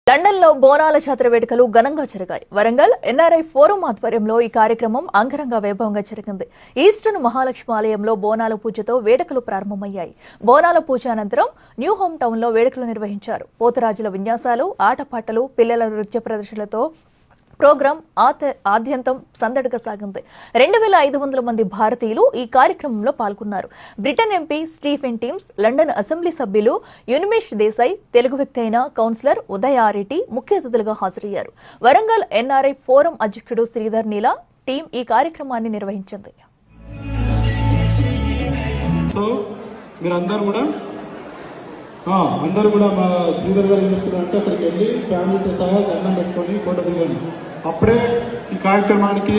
London లో బోనాల జాతర వేడుకలు ఘనంగా జరిగాయి. వరంగల్ ఎన్ఆర్ఐ ఫోరం ఆధ్వర్యంలో ఈ కార్యక్రమం అంగరంగ వైభవంగా జరిగింది. ఈస్టర్న్ మహాలక్ష్మి ఆలయంలో బోనాల పూజతో వేడుకలు ప్రారంభమయ్యాయి. బోనాల పూజ అనంతరం న్యూ హోమ్ టౌన్ లో వేడుకలు నిర్వహించారు. పోతరాజుల విన్యాసాలు, ఆటపాటలు, పిల్లల నృత్య ప్రదర్శనలతో ప్రోగ్రాం ఆద్యంతం సందడిగా సాగింది. 2500 మంది భారతీయులు ఈ కార్యక్రమంలో పాల్గొన్నారు. Britain MP Stephen teams, London assembly సభ్యులు యునిమేష్ దేశాయ్, తెలుగు వ్యక్తి అయిన కౌన్సిలర్ ఉదయ్ ఆరెడ్డి ముఖ్య అతిథులుగా హాజరయ్యారు. వరంగల్ ఎన్ఆర్ఐ ఫోరం అధ్యక్షుడు శ్రీధర్ నీల టీం ఈ కార్యక్రమాన్ని నిర్వహించింది. అందరూ కూడా మా శ్రీధర్ గారు ఏం చెప్తున్నారంటే అక్కడికి వెళ్ళి ఫ్యామిలీతో సహా దండం పెట్టుకొని ఫోటో దిగండి. అప్పుడే ఈ కార్యక్రమానికి